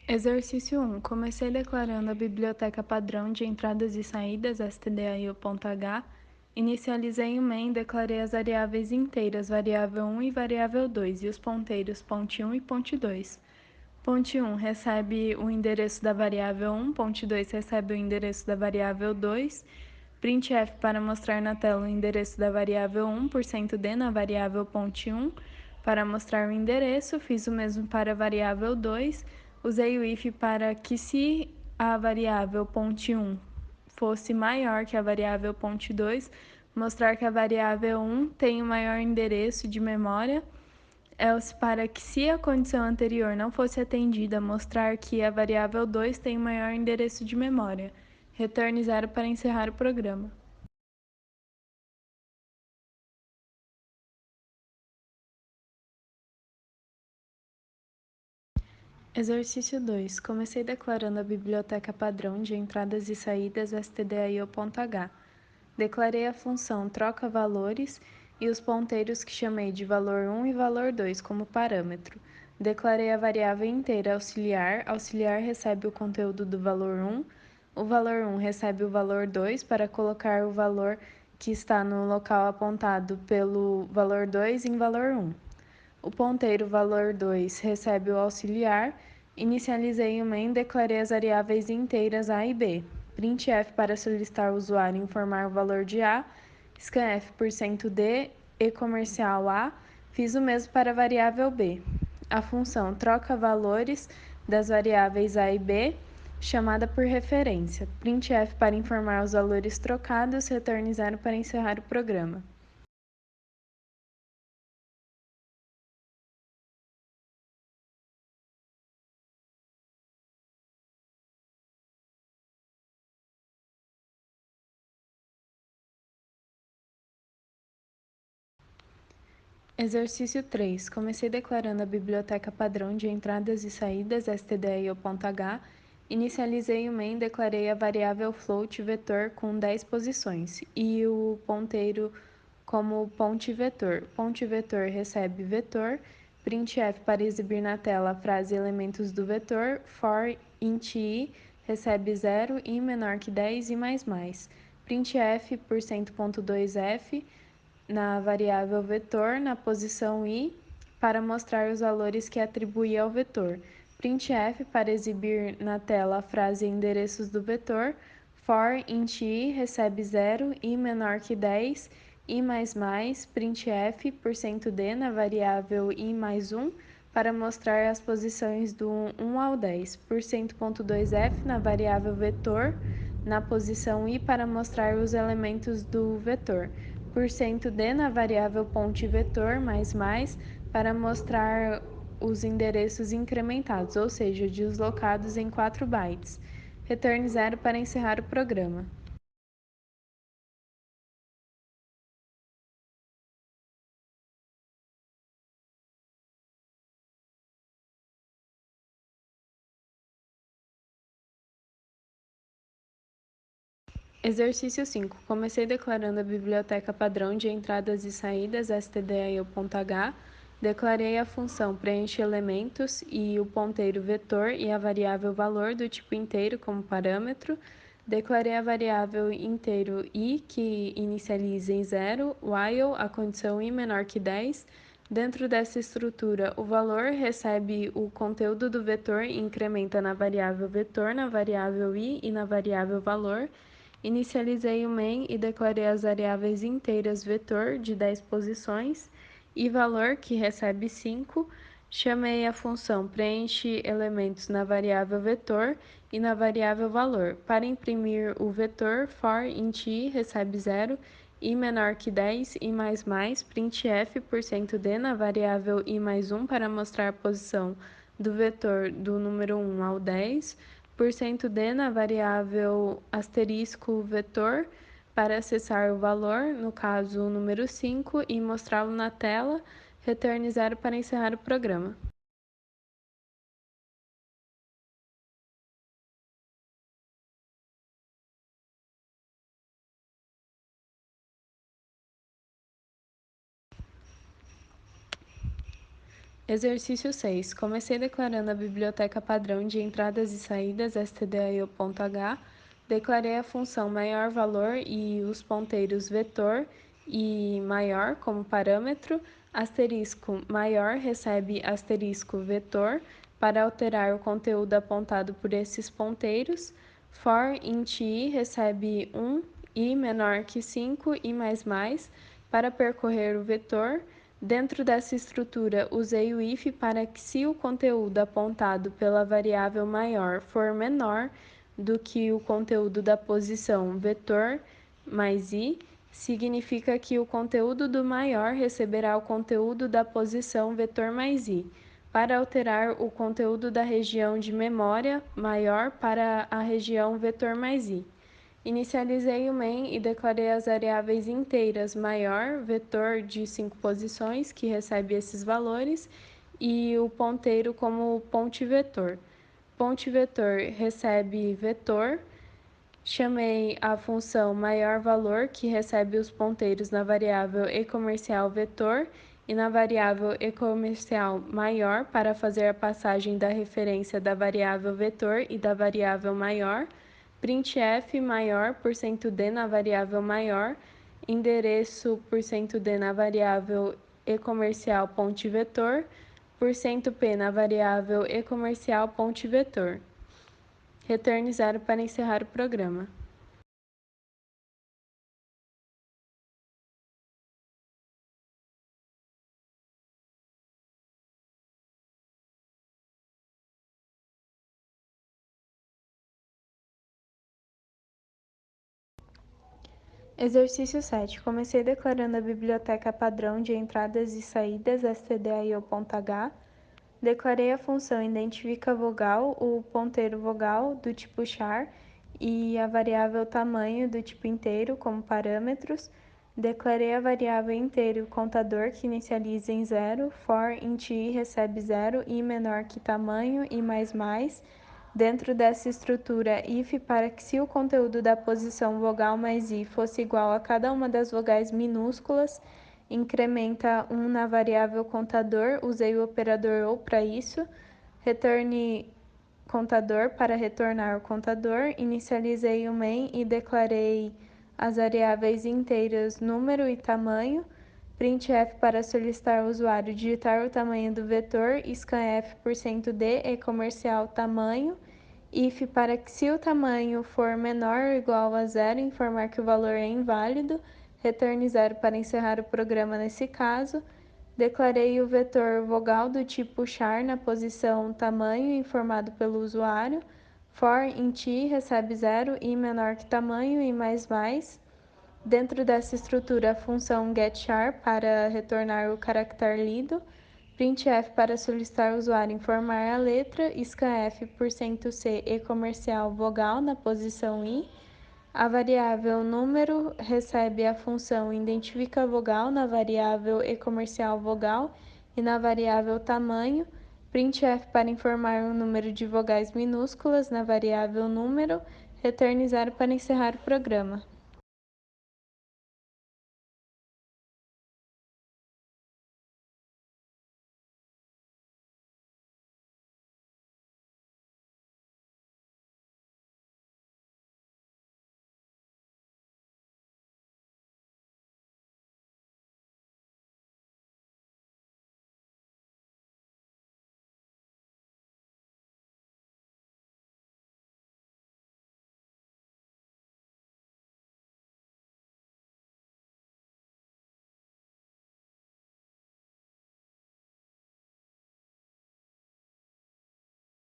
Exercício 1. Comecei declarando a biblioteca padrão de entradas e saídas stdio.h. Inicializei o main e declarei as variáveis inteiras, variável 1 e variável 2, e os ponteiros ponte1 e ponte2. Ponte1 recebe o endereço da variável 1, ponte2 recebe o endereço da variável 2. Printf para mostrar na tela o endereço da variável 1, %d na variável ponte1. Para mostrar o endereço, fiz o mesmo para a variável 2. Usei o if para que, se a variável ponte1 fosse maior que a variável ponte2, mostrar que a variável 1 tem o maior endereço de memória. Else para que, se a condição anterior não fosse atendida, mostrar que a variável 2 tem o maior endereço de memória. Return 0 para encerrar o programa. Exercício 2. Comecei declarando a biblioteca padrão de entradas e saídas stdio.h. Declarei a função troca valores e os ponteiros que chamei de valor 1 e valor 2 como parâmetro. Declarei a variável inteira auxiliar. Auxiliar recebe o conteúdo do valor 1. O valor 1 recebe o valor 2 para colocar o valor que está no local apontado pelo valor 2 em valor 1. O ponteiro valor 2 recebe o auxiliar. Inicializei o main e declarei as variáveis inteiras A e B. Printf para solicitar o usuário informar o valor de A. Scanf %d e comercial A. Fiz o mesmo para a variável B. A função troca valores das variáveis A e B, chamada por referência. Printf para informar os valores trocados, return 0 para encerrar o programa. Exercício 3. Comecei declarando a biblioteca padrão de entradas e saídas stdio.h. Inicializei o main e declarei a variável float vetor com 10 posições e o ponteiro como ponte vetor. Ponte vetor recebe vetor. Printf para exibir na tela a frase elementos do vetor. For int i recebe 0, i menor que 10 e mais. Printf %.2f na variável vetor, na posição i, para mostrar os valores que atribui ao vetor. Printf para exibir na tela a frase endereços do vetor. For int i recebe 0, i menor que 10, i++, printf %d na variável i mais 1, para mostrar as posições do 1 ao 10. %.2f na variável vetor, na posição i, para mostrar os elementos do vetor. %d na variável ponte vetor, para mostrar os endereços incrementados, ou seja, deslocados em 4 bytes. Return 0 para encerrar o programa. Exercício 5. Comecei declarando a biblioteca padrão de entradas e saídas stdio.h. Declarei a função preenche elementos e o ponteiro vetor e a variável valor do tipo inteiro como parâmetro. Declarei a variável inteiro i que inicializa em 0, while a condição i menor que 10. Dentro dessa estrutura, o valor recebe o conteúdo do vetor e incrementa na variável vetor, na variável i e na variável valor. Inicializei o main e declarei as variáveis inteiras vetor de 10 posições e valor, que recebe 5. Chamei a função preenche elementos na variável vetor e na variável valor. Para imprimir o vetor, for int i recebe 0, i menor que 10 e printf %d na variável i mais 1 para mostrar a posição do vetor do número 1 ao 10, %d na variável asterisco vetor para acessar o valor, no caso o número 5, e mostrá-lo na tela. Return 0 para encerrar o programa. Exercício 6. Comecei declarando a biblioteca padrão de entradas e saídas stdio.h. Declarei a função maior valor e os ponteiros vetor e maior como parâmetro. Asterisco maior recebe asterisco vetor para alterar o conteúdo apontado por esses ponteiros. For int i recebe 1, i menor que 5 e mais para percorrer o vetor. Dentro dessa estrutura, usei o if para que, se o conteúdo apontado pela variável maior for menor do que o conteúdo da posição vetor mais i, significa que o conteúdo do maior receberá o conteúdo da posição vetor mais i, para alterar o conteúdo da região de memória maior para a região vetor mais i. Inicializei o main e declarei as variáveis inteiras maior, vetor de 5 posições, que recebe esses valores, e o ponteiro como ponte vetor. Ponte vetor recebe vetor. Chamei a função maior valor, que recebe os ponteiros na variável e-comercial vetor e na variável e-comercial maior para fazer a passagem da referência da variável vetor e da variável maior. Printf maior %d na variável maior, endereço %d na variável e-comercial ponte vetor, %p na variável e-comercial ponte vetor. Return 0 para encerrar o programa. Exercício 7. Comecei declarando a biblioteca padrão de entradas e saídas stdio.h. Declarei a função identifica vogal, o ponteiro vogal do tipo char e a variável tamanho do tipo inteiro como parâmetros. Declarei a variável inteiro contador que inicializa em 0, for int i recebe 0, i menor que tamanho e mais. Dentro dessa estrutura if para que, se o conteúdo da posição vogal mais i fosse igual a cada uma das vogais minúsculas, incrementa 1 na variável contador, usei o operador ou para isso. Returne contador para retornar o contador. Inicializei o main e declarei as variáveis inteiras número e tamanho. Printf para solicitar ao usuário digitar o tamanho do vetor, scanf %d e comercial tamanho. If para que, se o tamanho for menor ou igual a 0, informar que o valor é inválido. Return 0 para encerrar o programa nesse caso. Declarei o vetor vogal do tipo char na posição tamanho informado pelo usuário. For int i recebe 0, i menor que tamanho e mais. Dentro dessa estrutura, a função getChar para retornar o caractere lido. Printf para solicitar ao usuário informar a letra. Scanf %c e comercial vogal na posição i. A variável número recebe a função identifica vogal na variável e-comercial vogal e na variável tamanho. Printf para informar o número de vogais minúsculas na variável número. Return 0 para encerrar o programa.